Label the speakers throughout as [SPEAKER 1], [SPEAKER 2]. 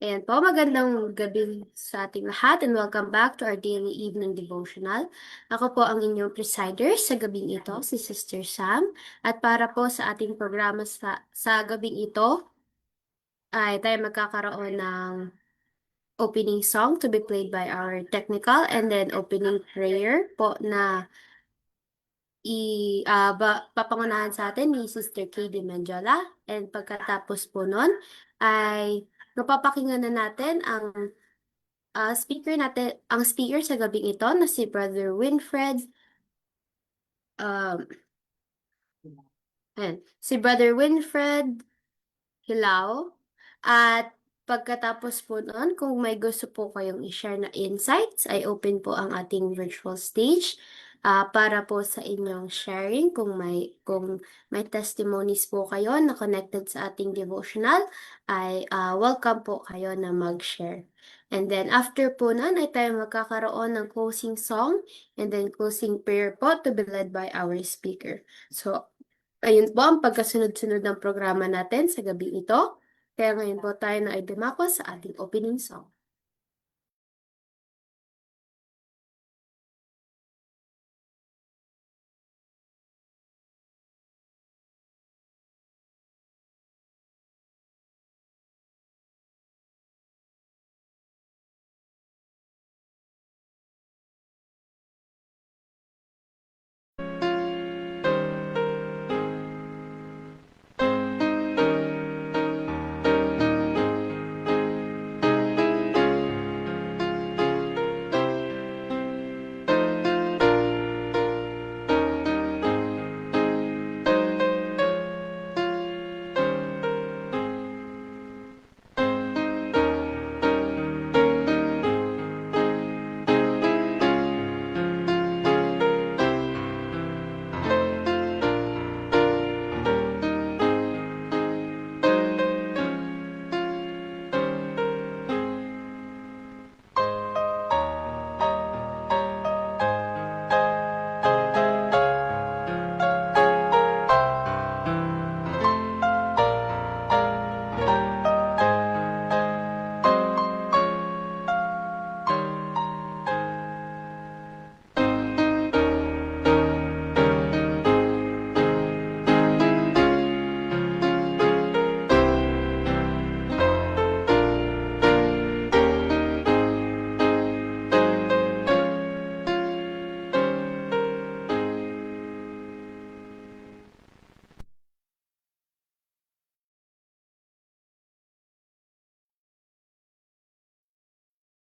[SPEAKER 1] Ayan po, magandang gabi sa ating lahat and welcome back to our daily evening devotional. Ako po ang inyong presider sa gabing ito, si Sister Sam. At para po sa ating programa sa gabing ito, ay tayo magkakaroon ng opening song to be played by our technical and then opening prayer po na papangunahan sa atin ni Sister Katie Mendiola. And pagkatapos po nun, ay napapakinggan na natin ang speaker sa gabing ito na si Brother Winfred, um, si Brother Winfred Hilao. At pagkatapos po noon, kung may gusto po kayong i-share na insights, ay open po ang ating virtual stage para po sa inyong sharing. Kung may testimonies po kayo na connected sa ating devotional, ay welcome po kayo na mag-share. And then after po nun, ay tayo magkakaroon ng closing song and then closing prayer po to be led by our speaker. So, ayun po ang pagkasunod-sunod ng programa natin sa gabi ito. Kaya ngayon po tayo na ay dumako sa ating opening song.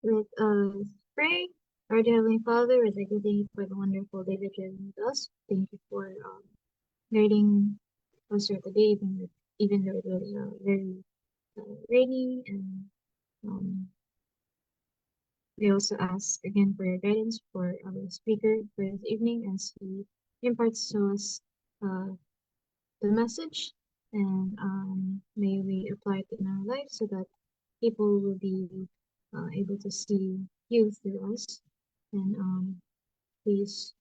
[SPEAKER 2] Let us pray. Our dear Heavenly Father, as I thank you for the wonderful day that you have with us. Thank you for guiding us throughout the day, even though it was very rainy. And um, we also ask again for your guidance for our speaker for this evening as he imparts to us uh, the message. And may we apply it in our life so that people will be able to see you through us. And please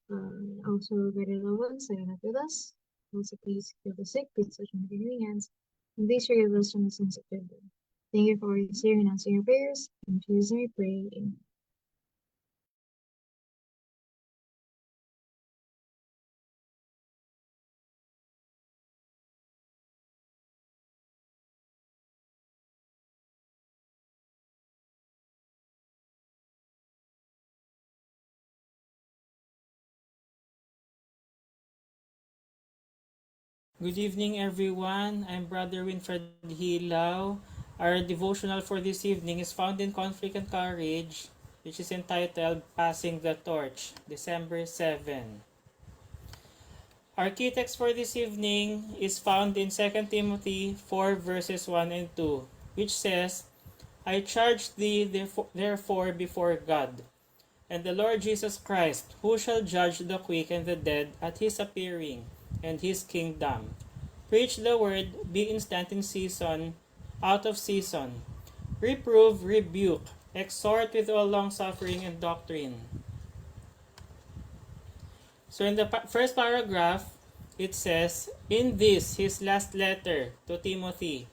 [SPEAKER 2] also guide our loved ones that are not with us. Also, please heal the sick, please touch them with your healing hands. And please forgive us from the sins of children. Thank you for always hearing and answering our prayers. In Jesus' name we pray. Amen.
[SPEAKER 3] Good evening, everyone. I'm Brother Winfred Hilao. Our devotional for this evening is found in Conflict and Courage, which is entitled Passing the Torch, December 7. Our key text for this evening is found in 2 Timothy 4 verses 1 and 2, which says, I charge thee therefore before God, and the Lord Jesus Christ, who shall judge the quick and the dead at his appearing, and his kingdom. Preach the word, be instant in season, out of season. Reprove, rebuke, exhort with all long suffering and doctrine. So in the first paragraph, it says, in this, his last letter to Timothy,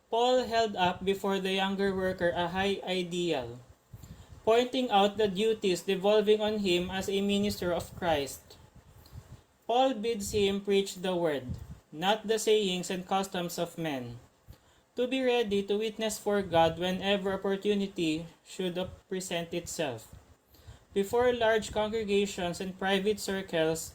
[SPEAKER 3] Paul held up before the younger worker a high ideal, pointing out the duties devolving on him as a minister of Christ. Paul bids him preach the word, not the sayings and customs of men, to be ready to witness for God whenever opportunity should present itself. Before large congregations and private circles,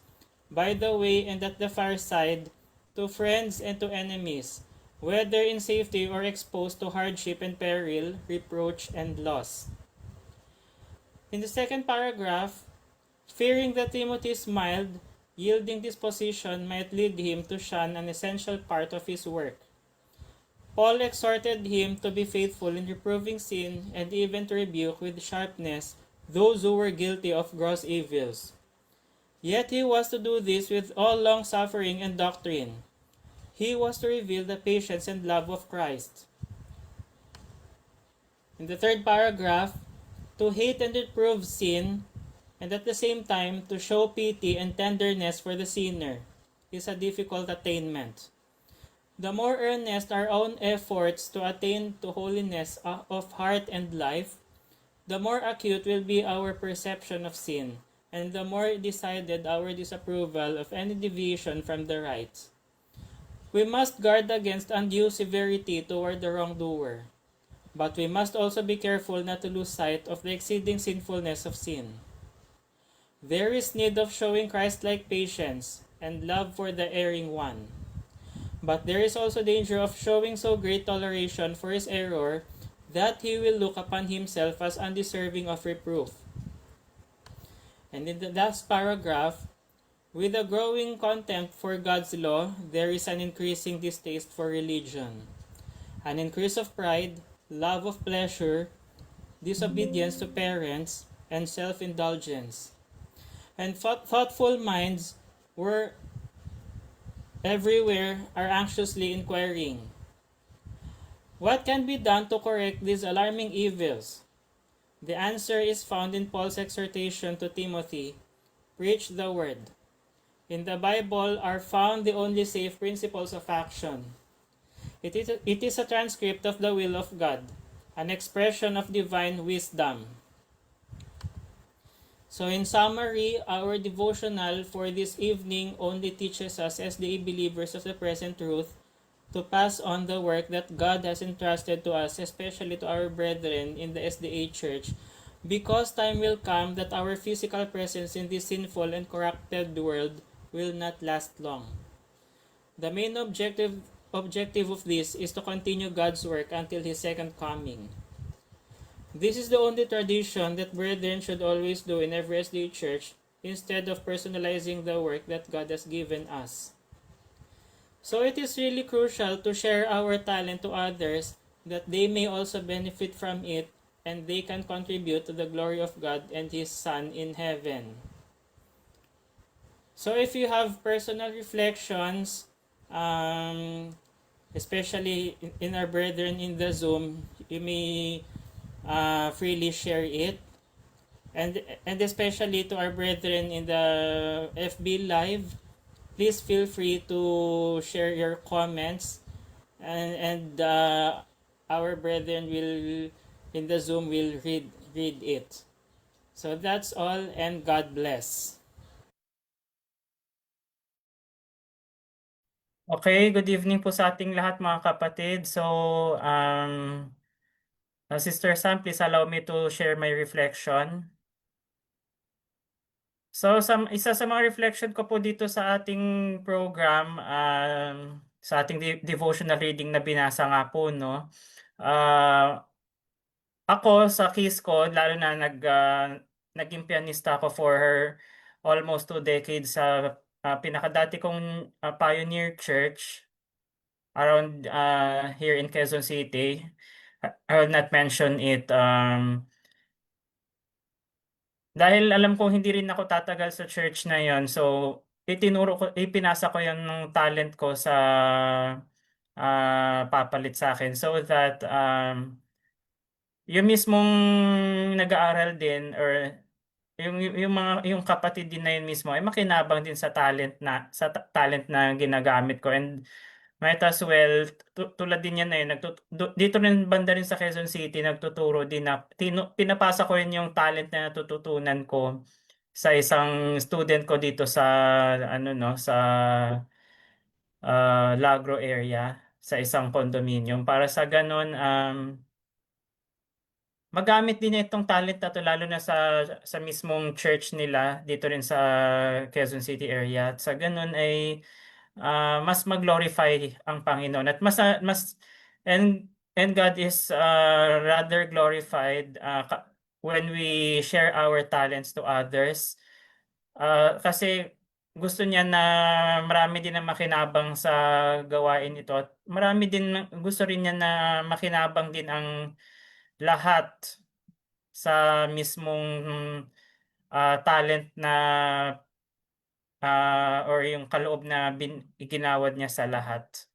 [SPEAKER 3] by the way and at the fireside, to friends and to enemies, whether in safety or exposed to hardship and peril, reproach and loss. In the second paragraph, fearing that Timothy's mild, yielding disposition might lead him to shun an essential part of his work, Paul exhorted him to be faithful in reproving sin and even to rebuke with sharpness those who were guilty of gross evils. Yet he was to do this with all long suffering and doctrine. He was to reveal the patience and love of Christ. In the third paragraph, to hate and reprove sin, and at the same time to show pity and tenderness for the sinner, is a difficult attainment. The more earnest our own efforts to attain to holiness of heart and life, the more acute will be our perception of sin, and the more decided our disapproval of any deviation from the right. We must guard against undue severity toward the wrongdoer, but we must also be careful not to lose sight of the exceeding sinfulness of sin. There is need of showing Christ-like patience and love for the erring one. But there is also danger of showing so great toleration for his error that he will look upon himself as undeserving of reproof. And in the last paragraph, with a growing contempt for God's law, there is an increasing distaste for religion, an increase of pride, love of pleasure, disobedience to parents, and self-indulgence. And thoughtful minds were everywhere are anxiously inquiring, what can be done to correct these alarming evils? The answer is found in Paul's exhortation to Timothy, preach the word. In the Bible are found the only safe principles of action. It is a transcript of the will of God, an expression of divine wisdom. So in summary, our devotional for this evening only teaches us as the believers of the present truth to pass on the work that God has entrusted to us, especially to our brethren in the SDA Church, because time will come that our physical presence in this sinful and corrupted world will not last long. The main objective of this is to continue God's work until His second coming. This is the only tradition that brethren should always do in every SDA church instead of personalizing the work that God has given us. So it is really crucial to share our talent to others that they may also benefit from it and they can contribute to the glory of God and His Son in heaven. So if you have personal reflections, especially in our brethren in the Zoom, you may freely share it, and especially to our brethren in the FB Live, please feel free to share your comments, and our brethren will in the Zoom will read it. So that's all, and God bless. Okay, good evening po sa ating lahat mga kapatid. So, Sister Sam, please allow me to share my reflection. So, isa sa mga reflection ko po dito sa ating program, sa ating devotional reading na binasa nga po, no? Ako, sa case ko, lalo na naging pianista ako for almost 2 decades sa pinakadati kong Pioneer Church around here in Quezon City. I will not mention it dahil alam kong hindi rin ako tatagal sa church na yon. So ipinasa ko yung talent ko sa papalit sa akin so that yung mismong nag-aaral din or yung kapatid din na yun mismo ay makinabang din sa talent na ginagamit ko, and might as well, tulad din yan eh, dito rin banda rin sa Quezon City, nagtuturo din na, pinapasa ko rin yung talent na natututunan ko sa isang student ko dito sa, ano no, sa Lagro area, sa isang condominium. Para sa ganun, magamit din niya itong talent na to lalo na sa mismong church nila dito rin sa Quezon City area. At sa ganun ay mas mag-glorify ang Panginoon at mas and God is rather glorified when we share our talents to others. Kasi gusto niya na marami din na makinabang sa gawain ito at marami din gusto rin niya na makinabang din ang lahat sa mismong talent na or yung kaloob na iginawad niya sa lahat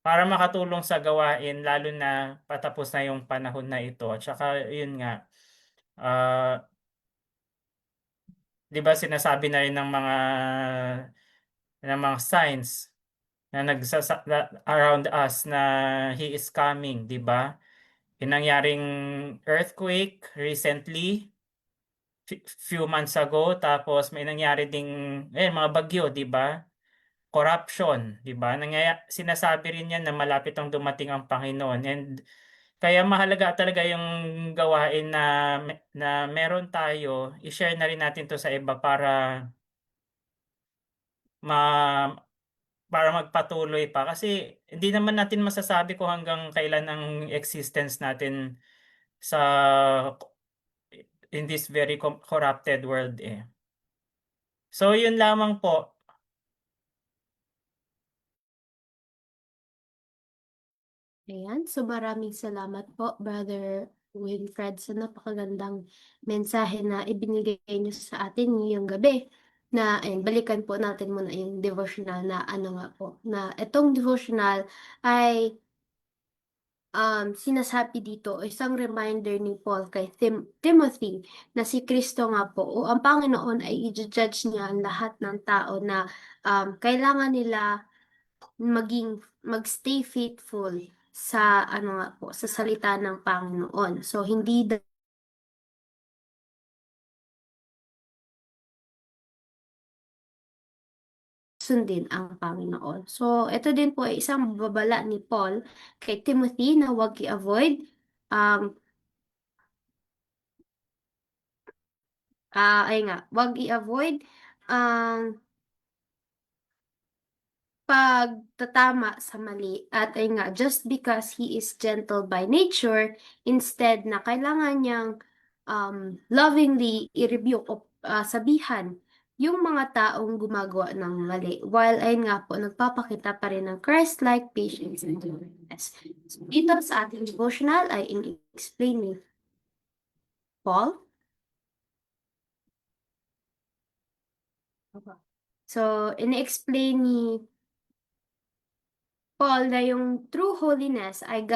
[SPEAKER 3] para makatulong sa gawain lalo na patapos na yung panahon na ito. At saka yun nga, ah, 'di ba sinasabi na rin ng mga signs na around us na he is coming, 'di ba? Yung nangyaring earthquake recently, few months ago, tapos may nangyari ding mga bagyo, 'di ba? Corruption, 'di ba? Sinasabi rin yan na malapit ang dumating ang Panginoon and kaya mahalaga talaga yung gawain na meron tayo, i-share na rin natin to sa iba ma para magpatuloy pa kasi hindi naman natin masasabi kung hanggang kailan ang existence natin sa in this very corrupted world eh. So yun lamang po.
[SPEAKER 1] Ayan, so maraming salamat po, Brother Winfred, sa napakagandang mensahe na ibinigay niyo sa atin ngayong gabi. Na, ayun, balikan po natin muna yung devotional na ano nga po, na itong devotional ay sinasabi dito, isang reminder ni Paul kay Timothy na si Kristo nga po, o ang Panginoon ay i-judge niya ang lahat ng tao na kailangan nila magstay faithful sa ano nga po, sa salita ng Panginoon. So hindi sundin ang Panginoon. So ito din po ay isang babala ni Paul kay Timothy na huwag i-avoid um ay nga, huwag i-avoid ang pagtatama sa mali at ay nga just because he is gentle by nature, instead na kailangan niyang lovingly i-rebuke o sabihan yung mga taong gumagawa ng mali while ay nga po nagpapakita pa rin ng Christ-like patience and gentleness. So, dito sa ating devotional ay in-explain ni Paul. So, in-explain ni Paul na yung true holiness ay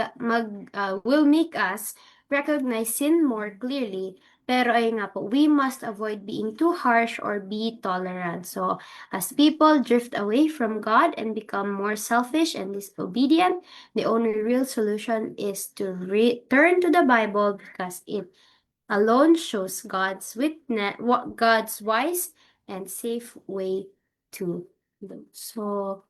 [SPEAKER 1] will make us recognize sin more clearly. Pero ay nga po, we must avoid being too harsh or be tolerant. So, as people drift away from God and become more selfish and disobedient, the only real solution is to return to the Bible because it alone shows God's wise and safe way to live. So,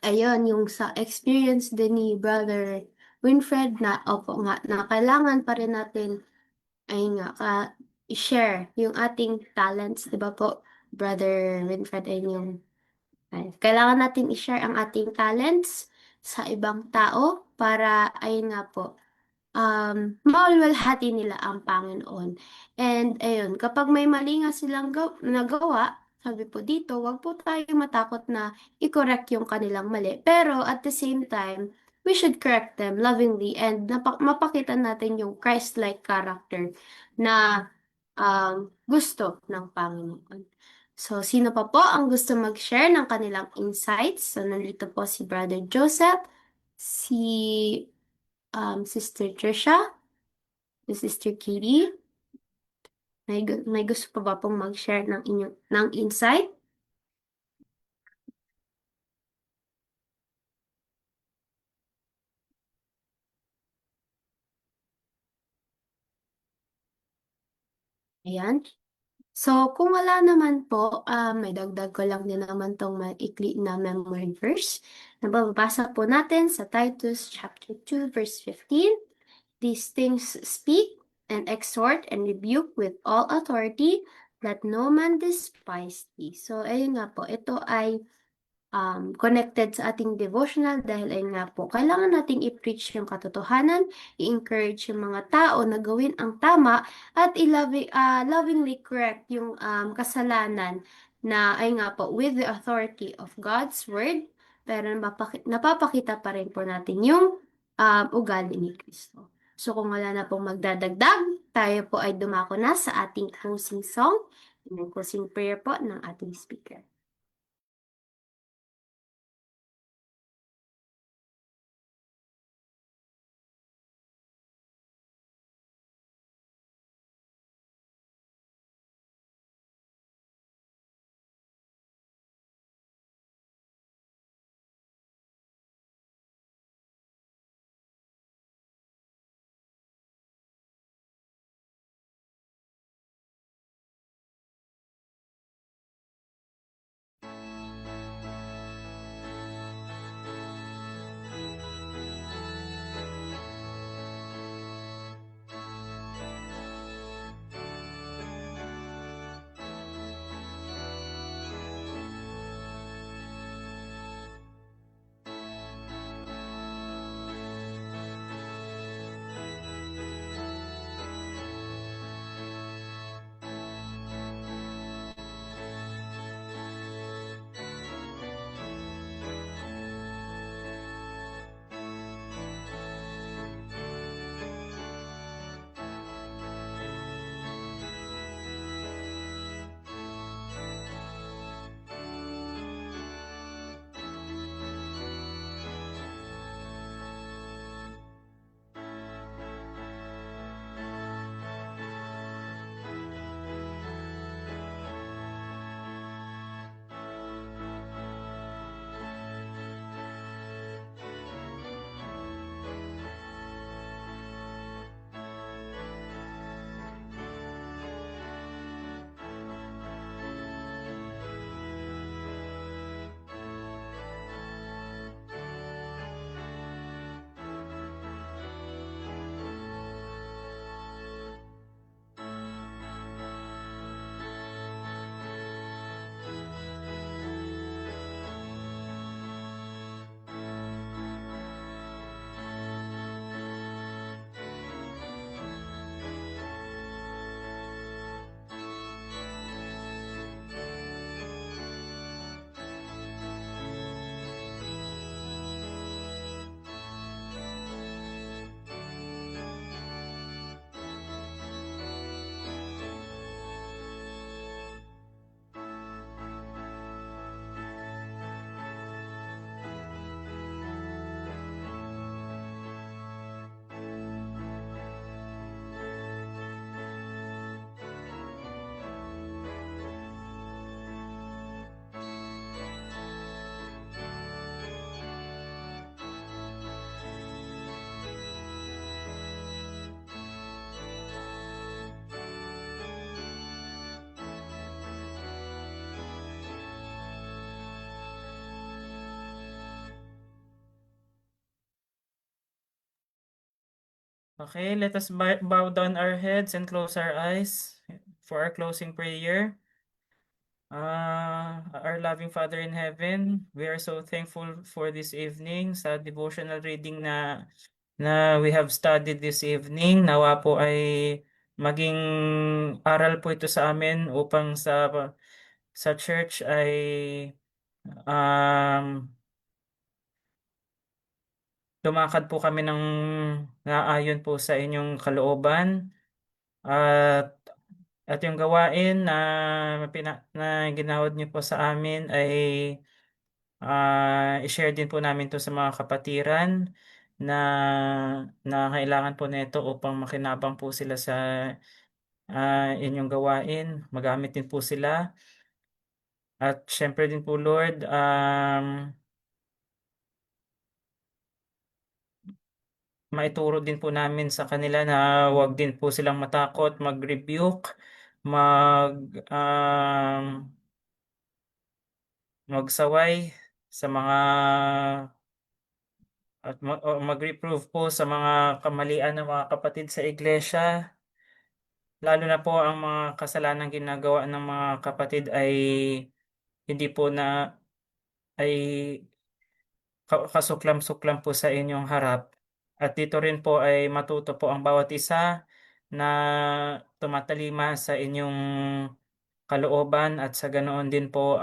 [SPEAKER 1] ayun, yung sa experience din ni Brother Winfred na, opo nga, na kailangan pa rin natin, ay nga, i-share yung ating talents, di ba po, Brother Winfred, kailangan natin i-share ang ating talents sa ibang tao para, ayun nga po, mawalwalhati nila ang Panginoon. And ayun, kapag may mali nga silang nagawa, sabi po dito, wag po tayong matakot na i-correct yung kanilang mali. Pero at the same time, we should correct them lovingly and mapakita natin yung Christ-like character na gusto ng Panginoon. So, sino pa po ang gusto mag-share ng kanilang insights? So, nandito po si Brother Joseph, si Sister Trisha, si Sister Katie. May gusto pa ba pong mag-share ng insight? Ayan. So, kung wala naman po, may dagdag ko lang din naman tong maikli na memory verse. Nababasa po natin sa Titus chapter 2, verse 15. These things speak and exhort and rebuke with all authority, let no man despise thee. So, ayun nga po, ito ay connected sa ating devotional dahil ayun nga po, kailangan nating i-preach yung katotohanan, i-encourage yung mga tao na gawin ang tama at lovingly correct yung kasalanan na ay nga po with the authority of God's word, pero napapakita pa rin po natin yung ugali ni Kristo. So kung wala na pong magdadagdag, tayo po ay dumako na sa ating closing song and closing prayer po ng ating speaker.
[SPEAKER 3] Okay, let us bow down our heads and close our eyes for our closing prayer. Our loving Father in heaven, we are so thankful for this evening sa devotional reading na we have studied this evening. Nawa po ay maging aral po ito sa amin upang sa church ay lumakad po kami ng naayon po sa inyong kalooban at yung gawain na ginawad niyo po sa amin ay i-share din po namin to sa mga kapatiran na na kailangan po nito upang makinabang po sila sa inyong gawain, magamit din po sila. At syempre din po Lord, maituro din po namin sa kanila na wag din po silang matakot mag-rebuke mag magsaway sa mga at mag-reprove po sa mga kamalian ng mga kapatid sa iglesia. Lalo na po ang mga kasalanang ginagawa ng mga kapatid ay hindi po na ay kasuklam-suklam po sa inyong harap. At dito rin po ay matuto po ang bawat isa na tumatalima sa inyong kalooban at sa ganoon din po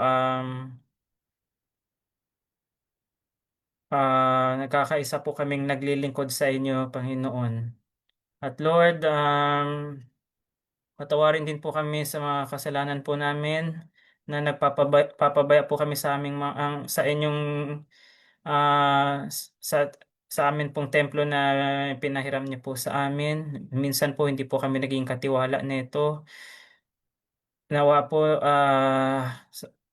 [SPEAKER 3] nagkakaisa po kaming naglilingkod sa inyo, Panginoon. At Lord, patawarin din po kami sa mga kasalanan po namin na papabaya po kami sa aming sa inyong sa amin pong templo na pinahiram niyo po sa amin. Minsan po hindi po kami naging katiwala nito. Nawa po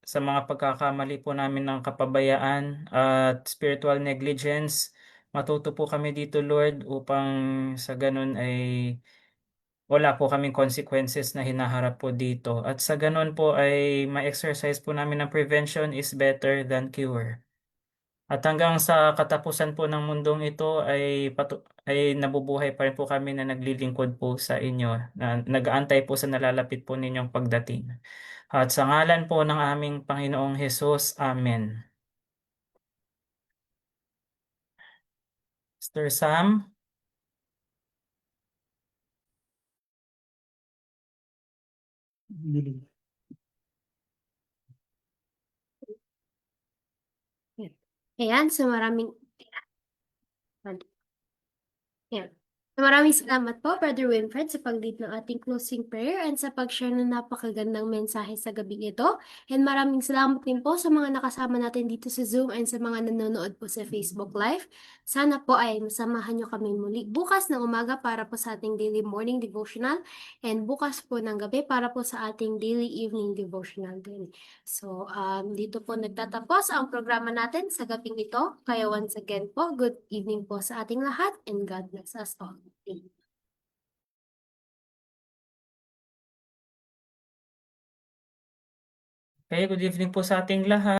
[SPEAKER 3] sa mga pagkakamali po namin ng kapabayaan at spiritual negligence, matuto po kami dito, Lord, upang sa ganun ay wala po kaming consequences na hinaharap po dito. At sa ganun po ay ma-exercise po namin ng prevention is better than cure. At hanggang sa katapusan po ng mundong ito ay nabubuhay pa rin po kami na naglilingkod po sa inyo, na nag-aantay po sa nalalapit po ninyong pagdating. At sa ngalan po ng aming Panginoong Hesus, Amen. Mr. Sam?
[SPEAKER 1] Ayan, so Ayan. So, maraming salamat po, Brother Winfred, sa pag-lead ng ating closing prayer and sa pag-share ng napakagandang mensahe sa gabing ito. And maraming salamat din po sa mga nakasama natin dito sa Zoom and sa mga nanonood po sa Facebook Live. Sana po ay masamahan nyo kami muli bukas ng umaga para po sa ating daily morning devotional and bukas po ng gabi para po sa ating daily evening devotional din. So, dito po nagtatapos ang programa natin sa gabing ito. Kaya once again po, good evening po sa ating lahat and God bless us all.
[SPEAKER 3] Okay, good evening po sa ating lahat.